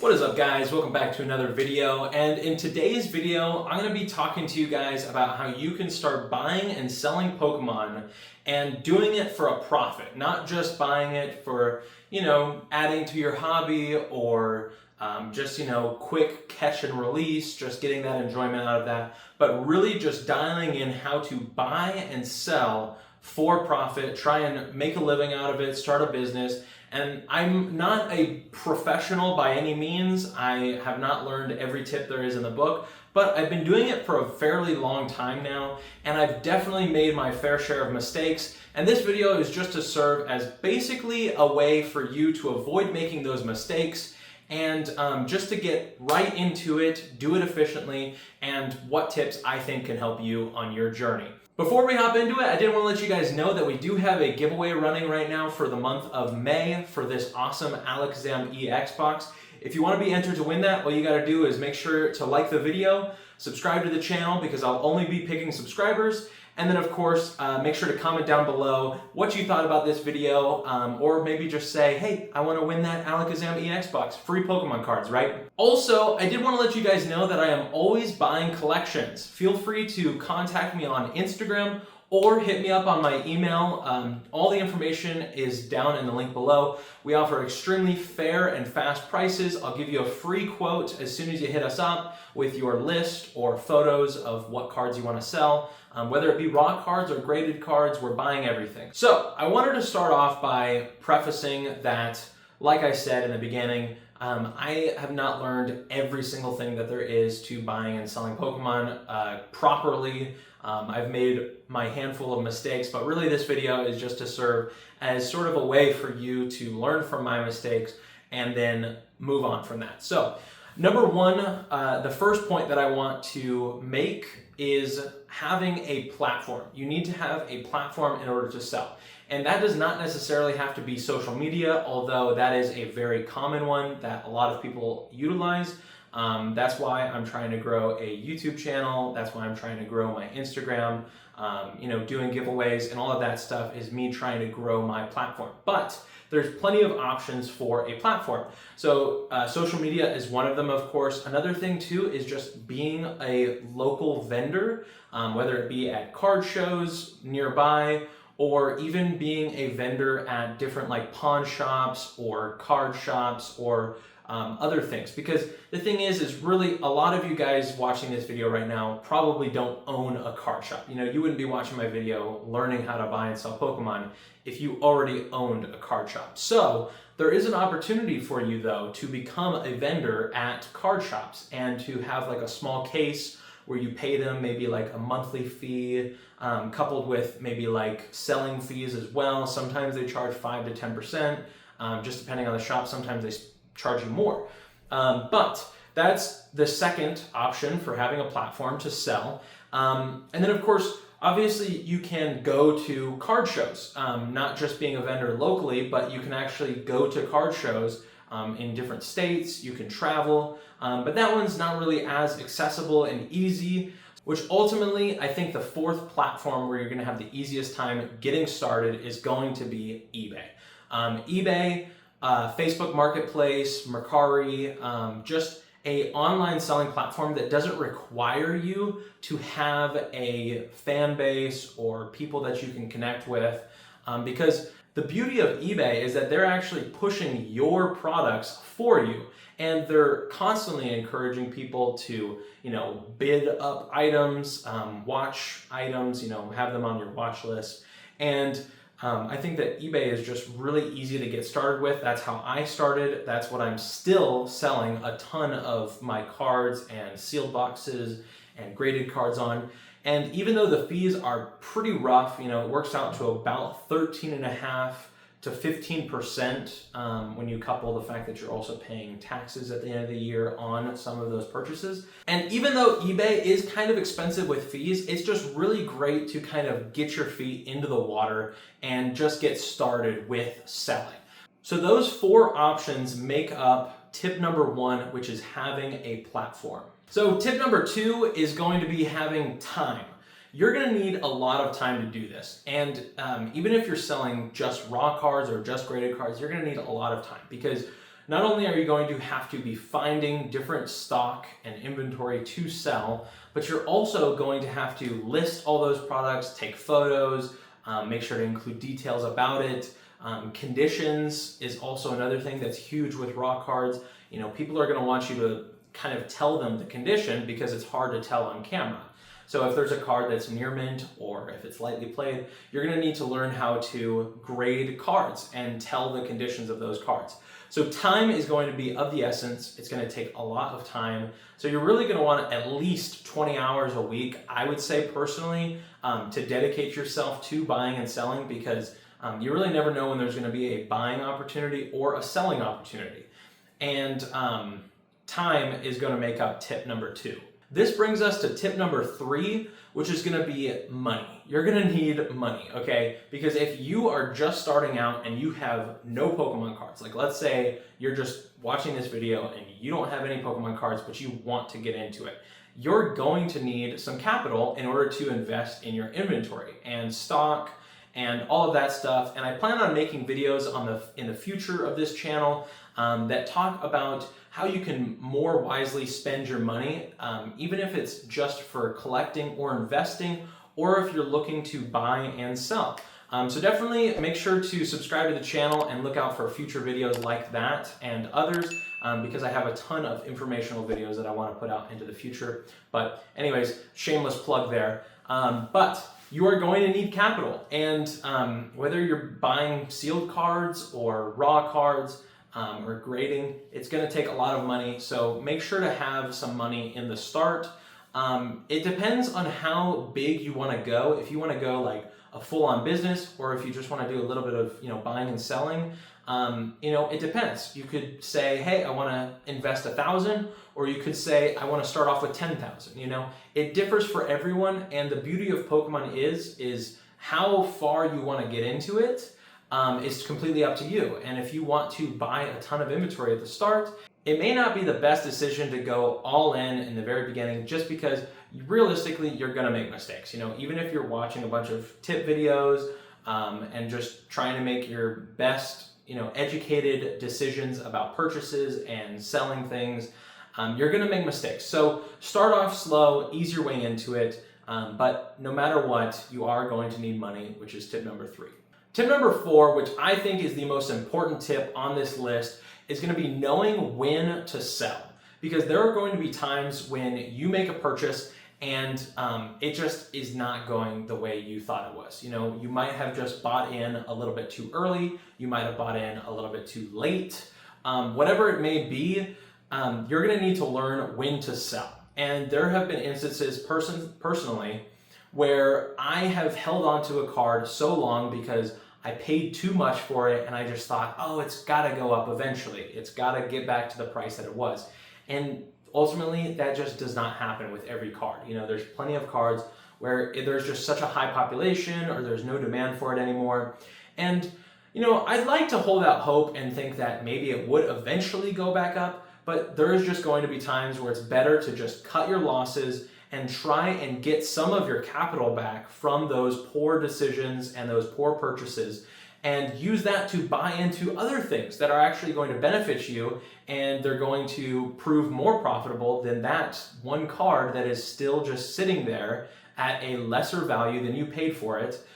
What is up, guys? Welcome back to another video, and in today's video I'm going to be talking to you guys about how you can start buying and selling Pokemon and doing it for a profit, not just buying it for, adding to your hobby or just, quick catch and release, just getting that enjoyment out of that, but really just dialing in how to buy and sell for profit, try and make a living out of it, start a business. And I'm not a professional by any means. I have not learned every tip there is in the book, but I've been doing it for a fairly long time now, and I've definitely made my fair share of mistakes. And this video is just to serve as basically a way for you to avoid making those mistakes and just to get right into it, do it efficiently, and what tips I think can help you on your journey. Before we hop into it, I did want to let you guys know that we do have a giveaway running right now for the month of May for this awesome Alakazam EX box. If you want to be entered to win that, all you got to do is make sure to like the video, subscribe to the channel because I'll only be picking subscribers, and then of course make sure to comment down below what you thought about this video, or maybe just say, hey, I want to win that Alakazam EX box, free Pokemon cards, right? Also, I did want to let you guys know that I am always buying collections. Feel free to contact me on Instagram or hit me up on my email. All the information is down in the link below. We offer extremely fair and fast prices. I'll give you a free quote as soon as you hit us up with your list or photos of what cards you want to sell. Whether it be raw cards or graded cards, we're buying everything. So I wanted to start off by prefacing that, like I said in the beginning, I have not learned every single thing that there is to buying and selling Pokemon properly. I've made my handful of mistakes, but really this video is just to serve as sort of a way for you to learn from my mistakes and then move on from that. So number one, the first point that I want to make is having a platform. You need to have a platform in order to sell. And that does not necessarily have to be social media, although that is a very common one that a lot of people utilize. That's why I'm trying to grow a YouTube channel. That's why I'm trying to grow my Instagram. Doing giveaways and all of that stuff is me trying to grow my platform. But there's plenty of options for a platform. So social media is one of them, of course. Another thing too is just being a local vendor, whether it be at card shows nearby, or even being a vendor at different like pawn shops or card shops or other things. Because the thing is really a lot of you guys watching this video right now probably don't own a card shop. You wouldn't be watching my video learning how to buy and sell Pokemon if you already owned a card shop. So there is an opportunity for you though to become a vendor at card shops and to have like a small case where you pay them maybe like a monthly fee, coupled with maybe like selling fees as well. Sometimes they charge 5 to 10%, just depending on the shop. Sometimes they charge you more. But that's the second option for having a platform to sell. And then of course, obviously you can go to card shows, not just being a vendor locally, but you can actually go to card shows in different states. You can travel, but that one's not really as accessible and easy, which ultimately I think the fourth platform where you're gonna have the easiest time getting started is going to be eBay. eBay, Facebook Marketplace, Mercari, just a online selling platform that doesn't require you to have a fan base or people that you can connect with, because the beauty of eBay is that they're actually pushing your products for you, and they're constantly encouraging people to, bid up items, watch items, have them on your watch list. And I think that eBay is just really easy to get started with. That's how I started. That's what I'm still selling a ton of my cards and sealed boxes and graded cards on. And even though the fees are pretty rough, it works out to about 13.5% to 15% when you couple the fact that you're also paying taxes at the end of the year on some of those purchases. And even though eBay is kind of expensive with fees, it's just really great to kind of get your feet into the water and just get started with selling. So those four options make up tip number one, which is having a platform. So tip number two is going to be having time. You're going to need a lot of time to do this. And even if you're selling just raw cards or just graded cards, you're going to need a lot of time because not only are you going to have to be finding different stock and inventory to sell, but you're also going to have to list all those products, take photos, make sure to include details about it. Conditions is also another thing that's huge with raw cards. You know, people are going to want you to kind of tell them the condition because it's hard to tell on camera. So if there's a card that's near mint or if it's lightly played, you're going to need to learn how to grade cards and tell the conditions of those cards. So time is going to be of the essence. It's going to take a lot of time. So you're really going to want at least 20 hours a week, I would say personally, to dedicate yourself to buying and selling, because you really never know when there's going to be a buying opportunity or a selling opportunity. And time is going to make up tip number 2. This brings us to tip number 3, which is going to be money. You're going to need money, okay? Because if you are just starting out and you have no Pokemon cards, like let's say you're just watching this video and you don't have any Pokemon cards, but you want to get into it, you're going to need some capital in order to invest in your inventory and stock and all of that stuff. And I plan on making videos in the future of this channel that talk about how you can more wisely spend your money, even if it's just for collecting or investing, or if you're looking to buy and sell. So definitely make sure to subscribe to the channel and look out for future videos like that and others, because I have a ton of informational videos that I want to put out into the future. But anyways, shameless plug there. But you are going to need capital, and whether you're buying sealed cards or raw cards, or grading, it's going to take a lot of money, so make sure to have some money in the start. It depends on how big you want to go. If you want to go like a full-on business, or if you just want to do a little bit of buying and selling, it depends. You could say, hey, I want to invest 1,000, or you could say, I want to start off with 10,000. It differs for everyone, and the beauty of Pokemon is how far you want to get into it. Is completely up to you. And if you want to buy a ton of inventory at the start, it may not be the best decision to go all in the very beginning, just because realistically you're going to make mistakes. Even if you're watching a bunch of tip videos and just trying to make your best educated decisions about purchases and selling things, you're going to make mistakes. So start off slow, ease your way into it, but no matter what, you are going to need money, which is tip number 3. Tip number 4, which I think is the most important tip on this list, is going to be knowing when to sell. Because there are going to be times when you make a purchase and it just is not going the way you thought it was. You might have just bought in a little bit too early, you might have bought in a little bit too late. Whatever it may be, you're going to need to learn when to sell. And there have been instances personally where I have held on to a card so long because I paid too much for it, and I just thought, oh, it's got to go up eventually. It's got to get back to the price that it was. And ultimately, that just does not happen with every card. There's plenty of cards where there's just such a high population or there's no demand for it anymore. And, I'd like to hold out hope and think that maybe it would eventually go back up, but there is just going to be times where it's better to just cut your losses and try and get some of your capital back from those poor decisions and those poor purchases, and use that to buy into other things that are actually going to benefit you, and they're going to prove more profitable than that one card that is still just sitting there at a lesser value than you paid for it,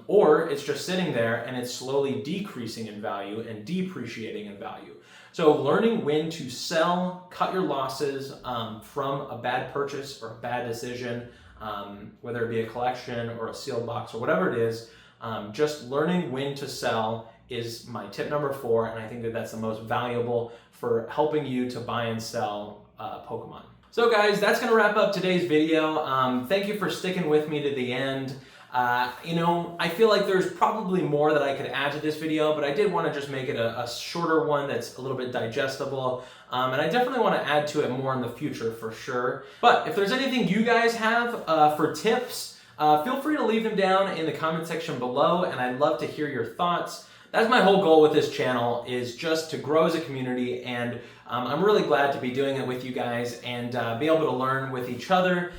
or it's just sitting there and it's slowly decreasing in value and depreciating in value. So learning when to sell, cut your losses from a bad purchase or a bad decision, whether it be a collection or a sealed box or whatever it is, just learning when to sell is my tip number 4, and I think that that's the most valuable for helping you to buy and sell Pokemon. So guys, that's going to wrap up today's video. Thank you for sticking with me to the end. I feel like there's probably more that I could add to this video, but I did want to just make it a shorter one that's a little bit digestible, and I definitely want to add to it more in the future for sure. But if there's anything you guys have for tips, feel free to leave them down in the comment section below, and I'd love to hear your thoughts. That's my whole goal with this channel, is just to grow as a community, and I'm really glad to be doing it with you guys and be able to learn with each other.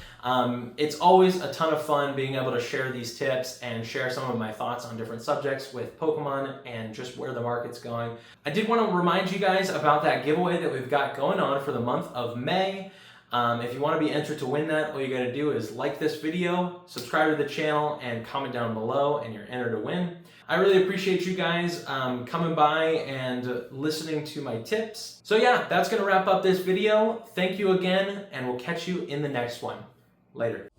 It's always a ton of fun being able to share these tips and share some of my thoughts on different subjects with Pokemon and just where the market's going. I did want to remind you guys about that giveaway that we've got going on for the month of May. If you want to be entered to win that, all you got to do is like this video, subscribe to the channel, and comment down below, and you're entered to win. I really appreciate you guys coming by and listening to my tips. So yeah, that's going to wrap up this video. Thank you again, and we'll catch you in the next one. Later.